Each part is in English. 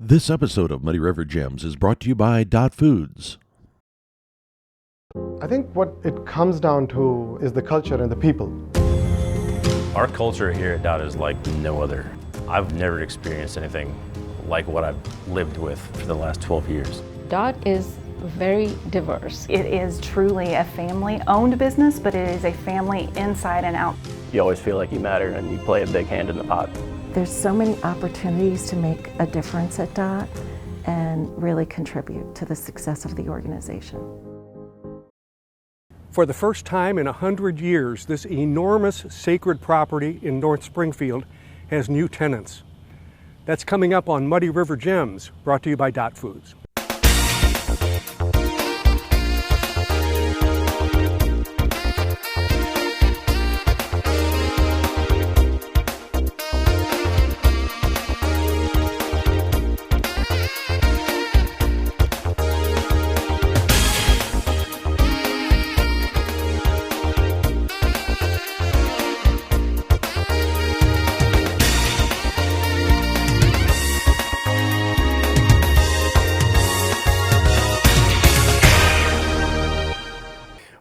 This episode of Muddy River Gems is brought to you by Dot Foods. I think what it comes down to is the culture and the people. Our culture here at Dot is like no other. I've never experienced anything like what I've lived with for the last 12 years. Dot is very diverse. It is truly a family-owned business, but it is a family inside and out. You always feel like you matter and you play a big hand in the pot. There's so many opportunities to make a difference at DOT and really contribute to the success of the organization. For the first time in 100 years, this enormous sacred property in North Springfield has new tenants. That's coming up on Muddy River Gems, brought to you by Dot Foods.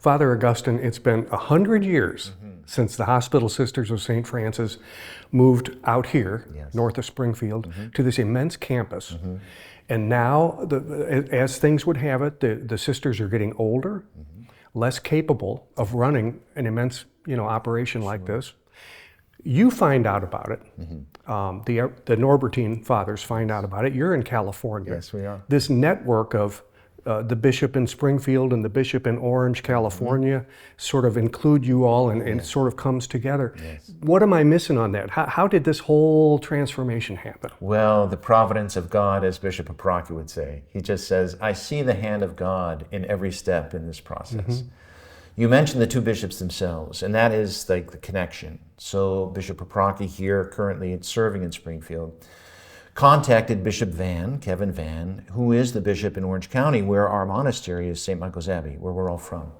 Father Augustine, it's been 100 years since the Hospital Sisters of St. Francis moved out here, north of Springfield, to this immense campus. And now, as things would have it, the sisters are getting older, less capable of running an immense operation like this. You find out about it. The Norbertine fathers find out about it. You're in California. Yes, we are. This network of the bishop in Springfield and the bishop in Orange, California, sort of include you all and it sort of comes together. What am I missing on that? How did this whole transformation happen? Well, the providence of God, as Bishop Paprocki would say. He just says, I see the hand of God in every step in this process. You mentioned the two bishops themselves, and that is like the connection. So Bishop Paprocki here, currently serving in Springfield, contacted Bishop Kevin Van, who is the bishop in Orange County, where our monastery is St. Michael's Abbey, where we're all from.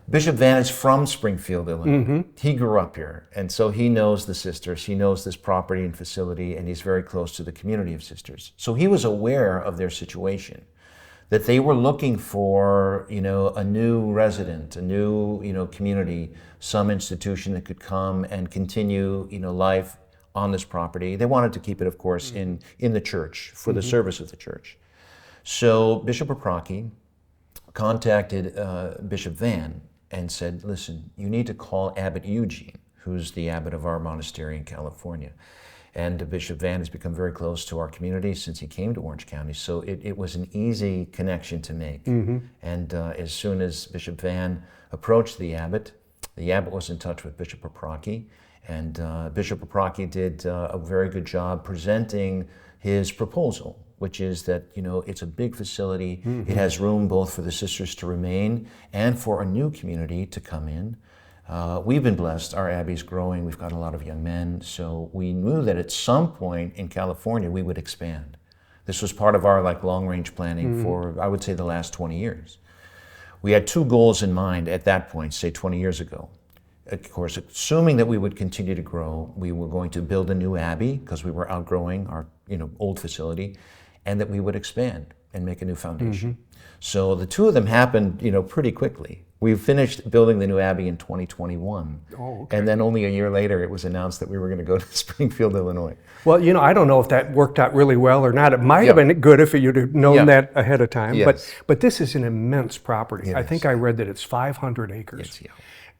Bishop Van is from Springfield, Illinois. He grew up here, and so he knows the sisters, he knows this property and facility, and he's very close to the community of sisters. So he was aware of their situation, that they were looking for, a new resident, a new, community, some institution that could come and continue, life on this property. They wanted to keep it, of course, in the church, for the service of the church. So Bishop Paprocki contacted Bishop Van and said, listen, you need to call Abbot Eugene, who's the abbot of our monastery in California. And Bishop Van has become very close to our community since he came to Orange County. So it was an easy connection to make. And as soon as Bishop Van approached the abbot was in touch with Bishop Paprocki. And Bishop Paprocki did a very good job presenting his proposal, which is that, it's a big facility. It has room both for the sisters to remain and for a new community to come in. We've been blessed. Our abbey's growing. We've got a lot of young men. So we knew that at some point in California, we would expand. This was part of our long-range planning for, I would say, the last 20 years. We had two goals in mind at that point, say 20 years ago. Of course, assuming that we would continue to grow, we were going to build a new abbey because we were outgrowing our old facility, and that we would expand and make a new foundation. So the two of them happened pretty quickly. We finished building the new abbey in 2021. And then only a year later it was announced that we were going to go to Springfield, Illinois. Well, I don't know if that worked out really well or not. It might have been good if you'd have known that ahead of time. But this is an immense property. I think I read that it's 500 acres.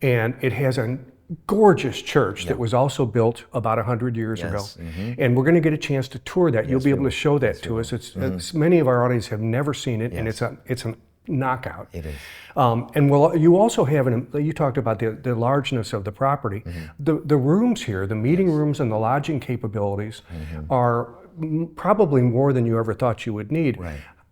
And it has a gorgeous church that was also built about 100 years ago. And we're going to get a chance to tour that. You'll be able to show that to us. It's many of our audience have never seen it, and it's a knockout. It is. And you also have, you talked about the largeness of the property. The rooms here, the meeting rooms and the lodging capabilities are probably more than you ever thought you would need.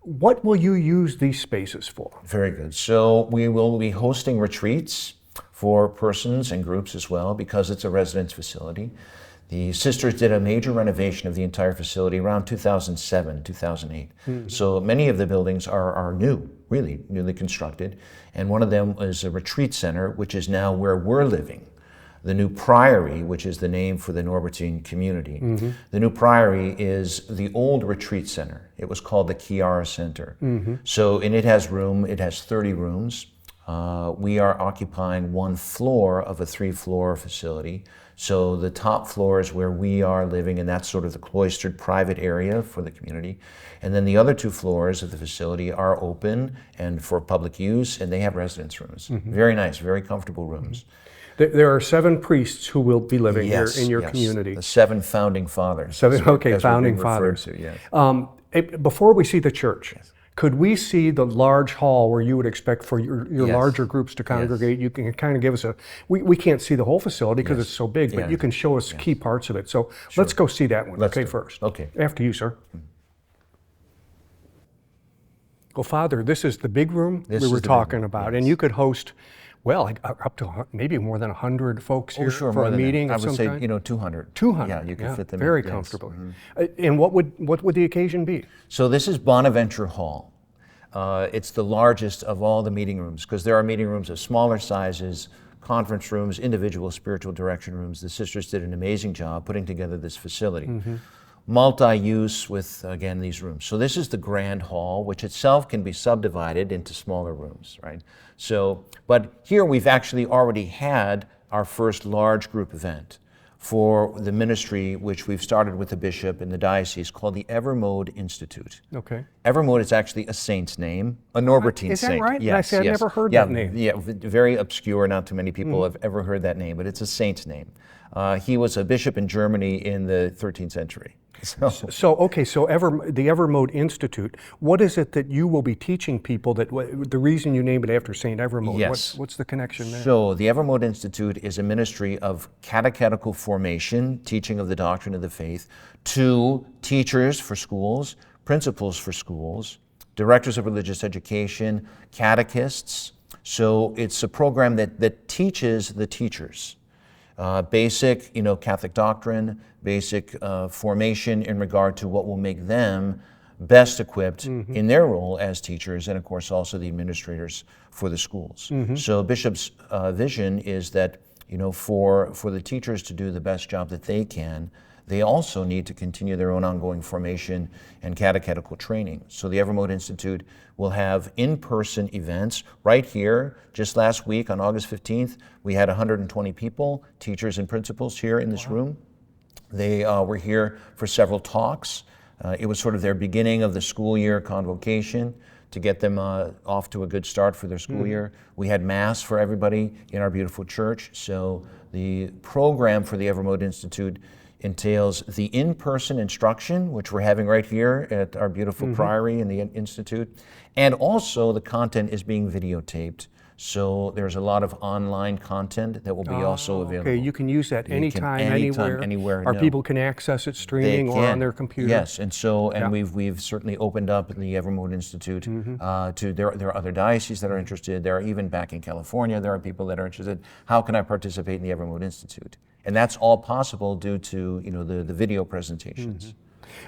What will you use these spaces for? Very good. So we will be hosting retreats for persons and groups as well, because it's a residence facility. The sisters did a major renovation of the entire facility around 2007, 2008. So many of the buildings are new, really newly constructed. And one of them is a retreat center, which is now where we're living. The new priory, which is the name for the Norbertine community, the new priory is the old retreat center. It was called the Chiara Center. So, and it has 30 rooms. We are occupying 1 floor of a 3-floor facility. So the top floor is where we are living, and that's sort of the cloistered private area for the community. And then the other 2 floors of the facility are open and for public use, and they have residence rooms. Very nice, very comfortable rooms. There are 7 priests who will be living here in your community. The 7 founding fathers. 7, okay, founding fathers. Before we see the church, could we see the large hall where you would expect for your larger groups to congregate? You can kind of give us we can't see the whole facility because it's so big, but you can show us key parts of it. So let's go see that one, first. Okay. After you, sir. Well, Father, this is the big room we were talking about, and you could host, well, like up to maybe more than 100 folks here for a meeting of some kind. I would say, 200. 200. Yeah, you can fit them in. Very comfortably. And what would the occasion be? So this is Bonaventure Hall. It's the largest of all the meeting rooms, because there are meeting rooms of smaller sizes, conference rooms, individual spiritual direction rooms. The sisters did an amazing job putting together this facility. Multi-use with, again, these rooms. So this is the grand hall, which itself can be subdivided into smaller rooms, right? So, but here we've actually already had our first large group event for the ministry, which we've started with the bishop in the diocese, called the Evermode Institute. Okay. Evermode is actually a saint's name, a Norbertine saint. Is that right? Yes, I've never heard that name. Yeah, very obscure. Not too many people have ever heard that name, but it's a saint's name. He was a bishop in Germany in the 13th century. So the Evermode Institute, what is it that you will be teaching people, that the reason you name it after St. Evermode? Yes. What's the connection there? So the Evermode Institute is a ministry of catechetical formation, teaching of the doctrine of the faith, to teachers for schools, principals for schools, directors of religious education, catechists. So it's a program that teaches the teachers. Basic, Catholic doctrine, basic formation in regard to what will make them best equipped in their role as teachers, and of course also the administrators for the schools. So Bishop's vision is that, for the teachers to do the best job that they can, they also need to continue their own ongoing formation and catechetical training. So the Evermode Institute will have in-person events right here. Just last week on August 15th, we had 120 people, teachers and principals here in this room. They were here for several talks. It was sort of their beginning of the school year convocation to get them off to a good start for their school year. We had Mass for everybody in our beautiful church. So the program for the Evermode Institute entails the in-person instruction, which we're having right here at our beautiful priory in the Institute, and also the content is being videotaped. So there's a lot of online content that will be also available. Okay, you can use that anytime, anywhere. Our people can access it streaming or on their computer. Yes, and so we've certainly opened up the Evermode Institute to there are other dioceses that are interested. There are even back in California, there are people that are interested. How can I participate in the Evermode Institute? And that's all possible due to the video presentations.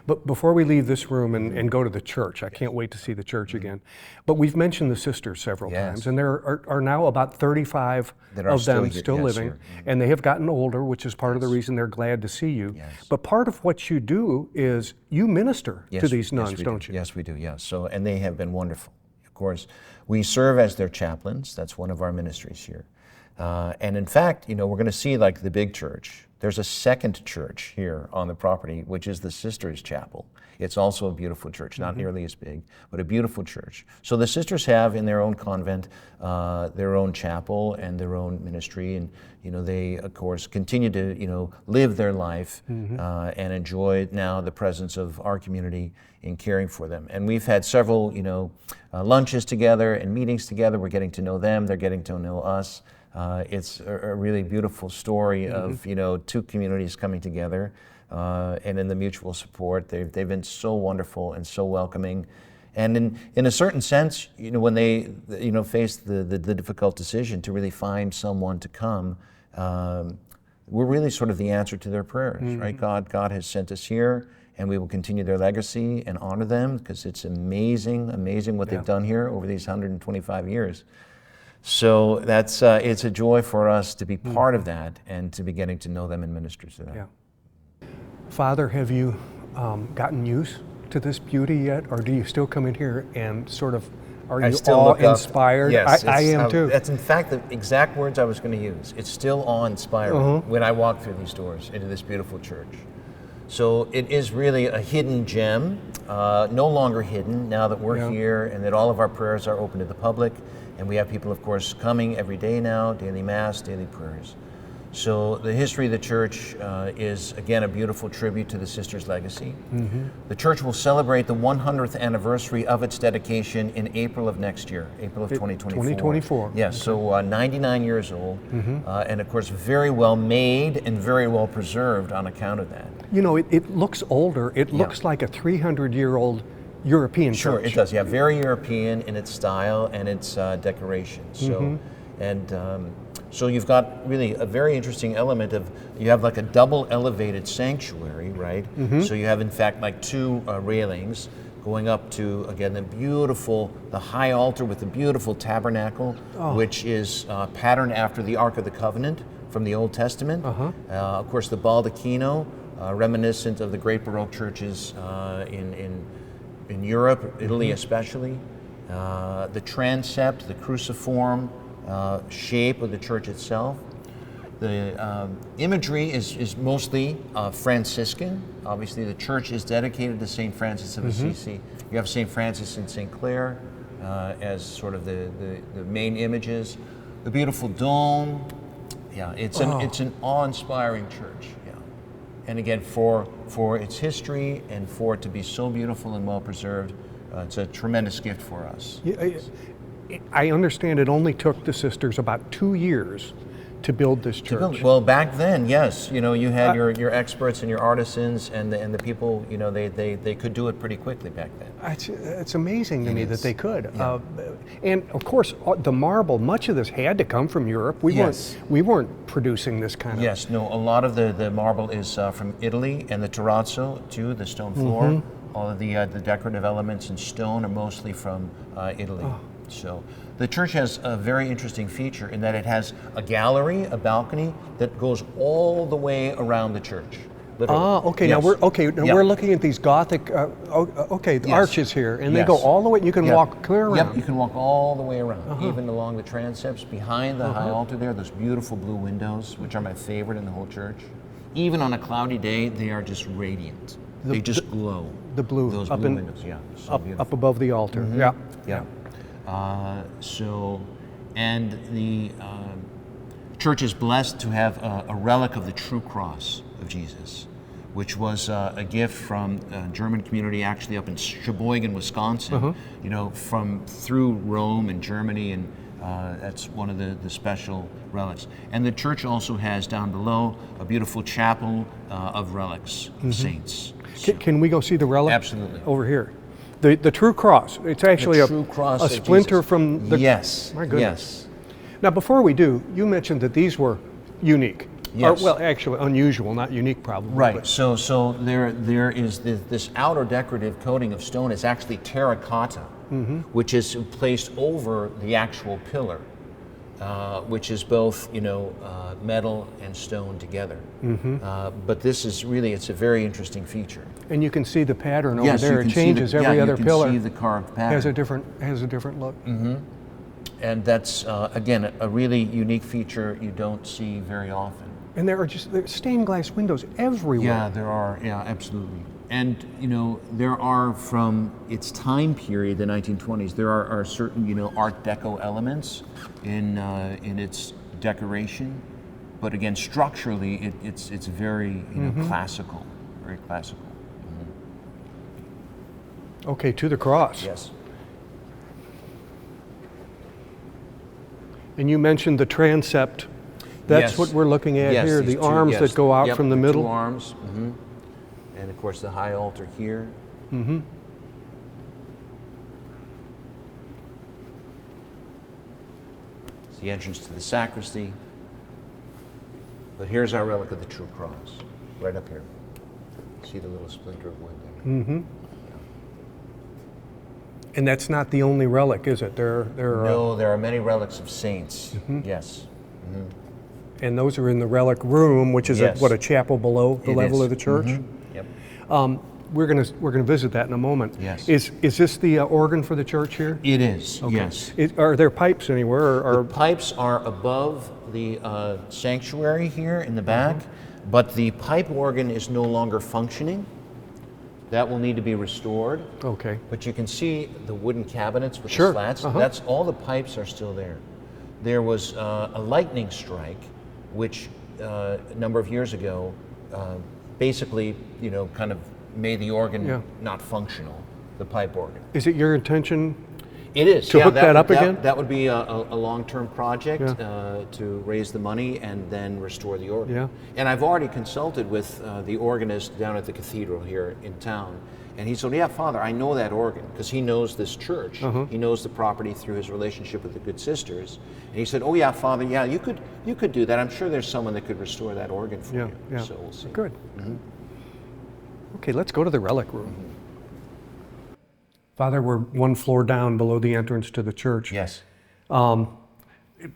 But before we leave this room and go to the church, I can't wait to see the church again. But we've mentioned the sisters several times, and there are now about 35 of them still living, and they have gotten older, which is part of the reason they're glad to see you. But part of what you do is you minister to these nuns, don't you? Yes, we do, yes. So, and they have been wonderful. Of course, we serve as their chaplains. That's one of our ministries here. And in fact, we're going to see like the big church. There's a second church here on the property, which is the Sisters' Chapel. It's also a beautiful church, not nearly as big, but a beautiful church. So the sisters have in their own convent their own chapel and their own ministry, and they of course continue to live their life and enjoy now the presence of our community in caring for them. And we've had several lunches together and meetings together. We're getting to know them; they're getting to know us. It's a really beautiful story of two communities coming together, and in the mutual support. They've been so wonderful and so welcoming, and in a certain sense, when they face the difficult decision to really find someone to come, we're really sort of the answer to their prayers, right? God has sent us here, and we will continue their legacy and honor them, because it's amazing what they've done here over these 125 years. So that's it's a joy for us to be part of that and to be getting to know them and minister to them. Yeah. Father, have you gotten used to this beauty yet, or do you still come in here and sort of, are you all inspired? Yes, I am too. That's in fact the exact words I was going to use. It's still awe-inspiring when I walk through these doors into this beautiful church. So it is really a hidden gem, no longer hidden now that we're here and that all of our prayers are open to the public. And we have people, of course, coming every day now, daily mass, daily prayers. So the history of the church is, again, a beautiful tribute to the sisters' legacy. The church will celebrate the 100th anniversary of its dedication in April of next year, April of 2024. 2024. Yes, so 99 years old, and of course very well made and very well preserved on account of that. You know, it looks older. It looks like a 300-year-old European Sure, church. it does. Yeah, very European in its style and its decoration. So, so you've got really a very interesting element of, you have like a double elevated sanctuary, right? So you have in fact like two railings going up to, again, the high altar with the beautiful tabernacle, which is patterned after the Ark of the Covenant from the Old Testament. Of course, the baldacchino, reminiscent of the great Baroque churches in Europe, Italy especially. The transept, the cruciform shape of the church itself. The imagery is mostly Franciscan. Obviously, the church is dedicated to St. Francis of Assisi. You have St. Francis and St. Clare as sort of the main images. The beautiful dome. Yeah, it's an awe-inspiring church. Yeah, and again, for its history and for it to be so beautiful and well preserved, it's a tremendous gift for us. I understand it only took the sisters about 2 years to build this church. Well, back then, yes, you know, you had your experts and your artisans and the people, you know, they could do it pretty quickly back then. It's amazing to me that they could. Yeah. And of course, the marble, much of this had to come from Europe. We weren't producing this kind of. Yes, no, a lot of the marble is from Italy, and the terrazzo too, the stone floor. All of the decorative elements in stone are mostly from Italy. So the church has a very interesting feature in that it has a gallery, a balcony that goes all the way around the church. Literally. Okay. Yes. Now we're looking at these Gothic, arches here, and they go all the way. You can walk clear around. Yep, you can walk all the way around, even along the transepts behind the high altar there. Those beautiful blue windows, which are my favorite in the whole church. Even on a cloudy day, they are just radiant. They just glow. The blue, those blue windows, so up above the altar. Yeah. And the church is blessed to have a relic of the true cross of Jesus, which was a gift from a German community actually up in Sheboygan, Wisconsin, you know, through Rome and Germany, and that's one of the special relics. And the church also has down below a beautiful chapel of relics, saints. Can we go see the relic? Absolutely. Over here. The true cross. It's actually a splinter from the. Yes. My goodness. Yes. Now, before we do, you mentioned that these were unique. Yes. Well, actually unusual, not unique, probably. Right. But. So there is this outer decorative coating of stone is actually terracotta, which is placed over the actual pillar, which is both metal and stone together. But this is really, it's a very interesting feature. And you can see the pattern over there. It changes every other pillar. You can see the carved pattern. Has a different look. And that's again a really unique feature you don't see very often. And there are stained glass windows everywhere. Yeah, there are. Yeah, absolutely. And there are, from its time period, the 1920s, there are certain Art Deco elements in its decoration, but again structurally it's very classical, very classical. Okay, to the cross. Yes. And you mentioned the transept. That's what we're looking at here, the arms that go out from the middle. Two arms. And of course the high altar here. It's the entrance to the sacristy. But here's our relic of the true cross, right up here. See the little splinter of wood there? And that's not the only relic, is it? No, there are many relics of saints. Yes. And those are in the Relic Room, which is Yes. a chapel below the It level is. of the church. Yep. We're gonna visit that in a moment. Yes. Is this the organ for the church here? It is. Yes. Are there pipes anywhere? The pipes are above the sanctuary here in the back, but the pipe organ is no longer functioning. That will need to be restored. Okay. But you can see the wooden cabinets with Sure. the slats. That's all the pipes are still there. There was a lightning strike, which a number of years ago, basically, kind of made the organ not functional, the pipe organ. Is it your intention? It is. To hook that up again? That would be a long-term project to raise the money and then restore the organ. Yeah. And I've already consulted with the organist down at the cathedral here in town. And he said, yeah, Father, I know that organ, because he knows this church. He knows the property through his relationship with the Good Sisters. And he said, oh yeah, Father, yeah, you could do that. I'm sure there's someone that could restore that organ for you. Yeah. So we'll see. Good. Okay, let's go to the Relic Room. Father, we're one floor down below the entrance to the church. Yes.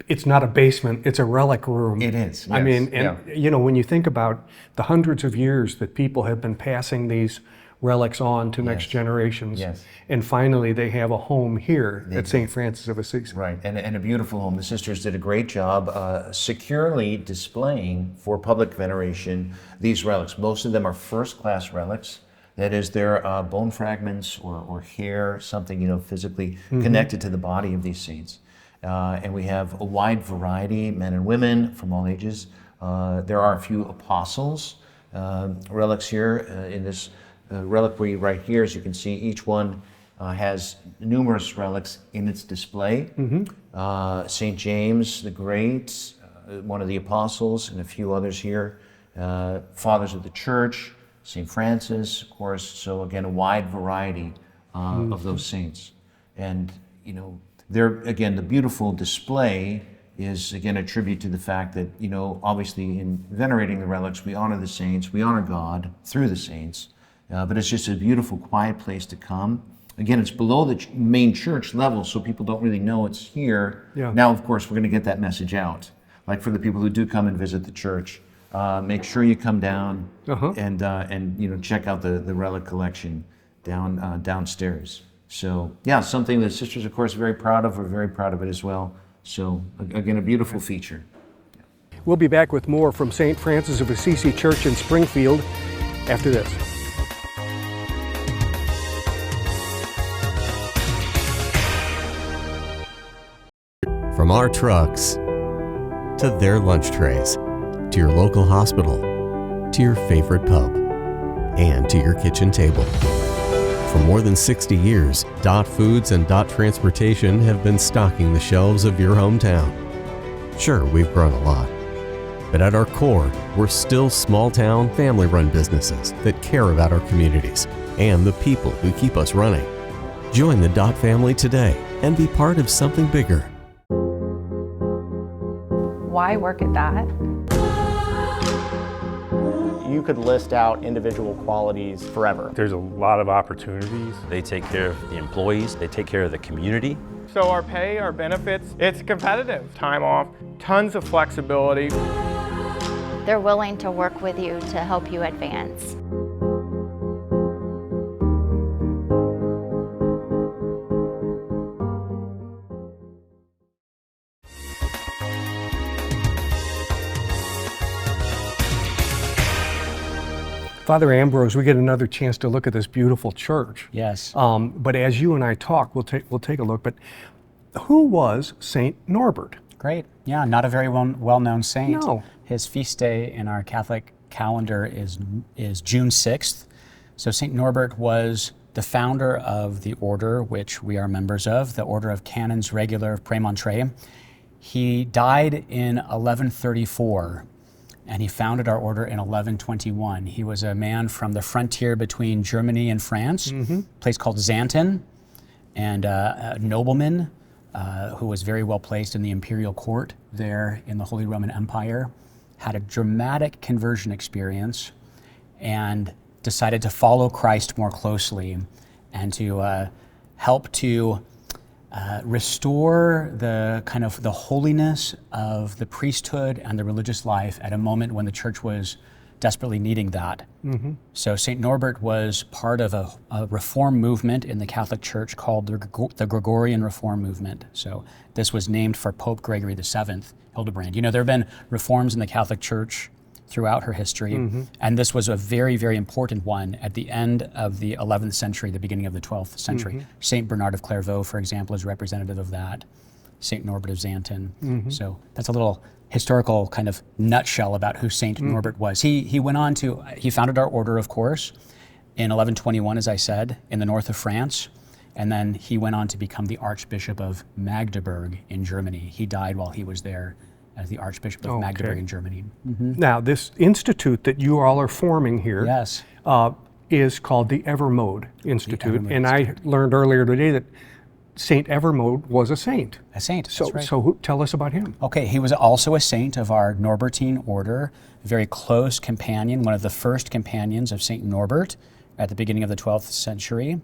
It's not a basement, it's a relic room. It is, I yes, mean, and when you think about the hundreds of years that people have been passing these relics on to next generations, and finally they have a home here at St. Francis of Assisi. Right, and a beautiful home. The sisters did a great job securely displaying for public veneration these relics. Most of them are first-class relics. That is, they're bone fragments or hair, something physically connected to the body of these saints. And we have a wide variety, men and women from all ages. There are a few apostles relics here in this reliquary right here. As you can see, each one has numerous relics in its display. St. James the Great, one of the apostles, and a few others here. Fathers of the Church, St. Francis, of course. So again, a wide variety of those saints. And there again, the beautiful display is again a tribute to the fact that obviously in venerating the relics, we honor the saints, we honor God through the saints. But it's just a beautiful, quiet place to come. Again, it's below the main church level, so people don't really know it's here. Now, of course, we're going to get that message out. Like for the people who do come and visit the church, make sure you come down and check out the relic collection downstairs. So yeah, something that sisters, of course, are very proud of. We're very proud of it as well. So again, a beautiful feature. We'll be back with more from St. Francis of Assisi Church in Springfield after this. From our trucks to their lunch trays, to your local hospital, to your favorite pub, and to your kitchen table. For more than 60 years, Dot Foods and Dot Transportation have been stocking the shelves of your hometown. Sure, we've grown a lot, but at our core, we're still small-town, family-run businesses that care about our communities and the people who keep us running. Join the Dot family today and be part of something bigger. Why work at Dot? You could list out individual qualities forever. There's a lot of opportunities. They take care of the employees, they take care of the community. So our pay, our benefits, it's competitive. Time off, tons of flexibility. They're willing to work with you to help you advance. Father Ambrose, we get another chance to look at this beautiful church. Yes. But as you and I talk, we'll take a look. But who was Saint Norbert? Great. Yeah, not a very well-known saint. No. His feast day in our Catholic calendar is June 6th. So Saint Norbert was the founder of the order which we are members of, the Order of Canons Regular of Prémontré. He died in 1134. And he founded our order in 1121. He was a man from the frontier between Germany and France, a place called Xanten, and a nobleman who was very well placed in the imperial court there in the Holy Roman Empire, had a dramatic conversion experience and decided to follow Christ more closely and to help to restore the kind of the holiness of the priesthood and the religious life at a moment when the church was desperately needing that. So St. Norbert was part of a reform movement in the Catholic Church called the Gregorian Reform Movement. So this was named for Pope Gregory VII, Hildebrand. You know, there have been reforms in the Catholic Church throughout her history, and this was a very, very important one at the end of the 11th century, the beginning of the 12th century. St. Bernard of Clairvaux, for example, is representative of that. St. Norbert of Xanten. So that's a little historical kind of nutshell about who St. Norbert was. He went on to, he founded our order, of course, in 1121, as I said, in the north of France, and then he went on to become the Archbishop of Magdeburg in Germany. He died while he was there as the Archbishop of Magdeburg in Germany. Now, this institute that you all are forming here is called the Evermode Institute, and I learned earlier today that Saint Evermode was a saint. A saint, that's right. So tell us about him. Okay, he was also a saint of our Norbertine order, a very close companion, one of the first companions of St. Norbert at the beginning of the 12th century.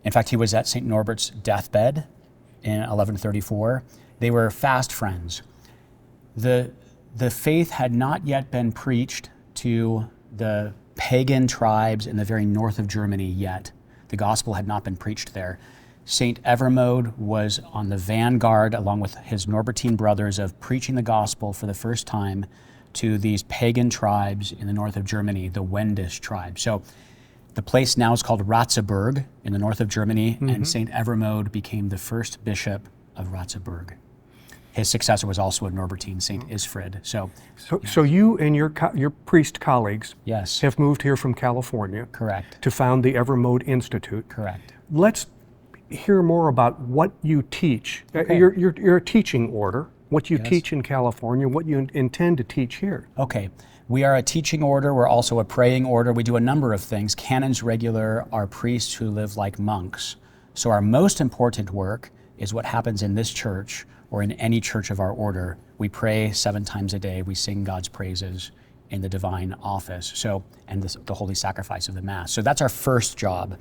In fact, he was at St. Norbert's deathbed in 1134. They were fast friends. The faith had not yet been preached to the pagan tribes in the very north of Germany yet. The gospel had not been preached there. St. Evermode was on the vanguard, along with his Norbertine brothers, of preaching the gospel for the first time to these pagan tribes in the north of Germany, the Wendish tribe. So the place now is called Ratzeburg in the north of Germany, and St. Evermode became the first bishop of Ratzeburg. His successor was also a Norbertine, St. Isfrid. So you and your priest colleagues have moved here from California. Correct. To found the Evermode Institute. Correct. Let's hear more about what you teach. You're a teaching order, what you teach in California, what you intend to teach here. Okay. We are a teaching order. We're also a praying order. We do a number of things. Canons regular are priests who live like monks. So our most important work is what happens in this church or in any church of our order. We pray 7 times a day. We sing God's praises in the divine office, and the holy sacrifice of the Mass. So that's our first job.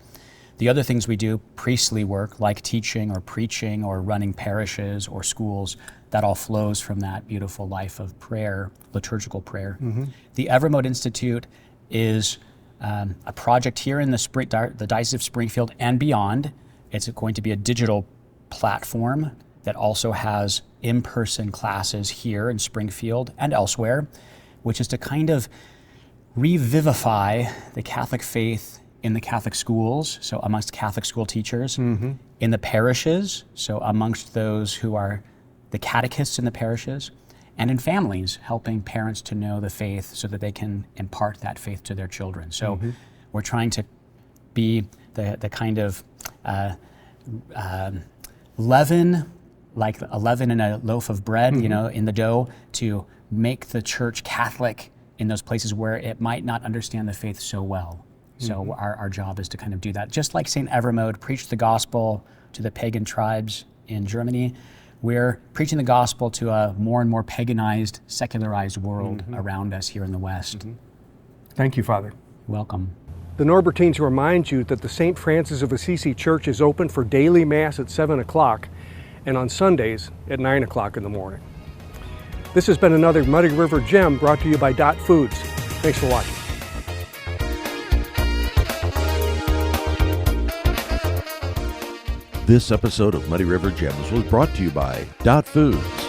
The other things we do, priestly work, like teaching or preaching or running parishes or schools, that all flows from that beautiful life of prayer, liturgical prayer. The Evermode Institute is a project here in the Diocese of Springfield and beyond. It's going to be a digital platform that also has in-person classes here in Springfield and elsewhere, which is to kind of revivify the Catholic faith in the Catholic schools, so amongst Catholic school teachers, in the parishes, so amongst those who are the catechists in the parishes, and in families, helping parents to know the faith so that they can impart that faith to their children. So we're trying to be the kind of leaven, like a leaven in a loaf of bread, you know, in the dough, to make the church Catholic in those places where it might not understand the faith so well. So our job is to kind of do that. Just like St. Evermode preached the gospel to the pagan tribes in Germany, we're preaching the gospel to a more and more paganized, secularized world around us here in the West. Thank you, Father. Welcome. The Norbertines remind you that the St. Francis of Assisi Church is open for daily Mass at 7 o'clock and on Sundays at 9 o'clock in the morning. This has been another Muddy River Gem brought to you by Dot Foods. Thanks for watching. This episode of Muddy River Gems was brought to you by Dot Foods.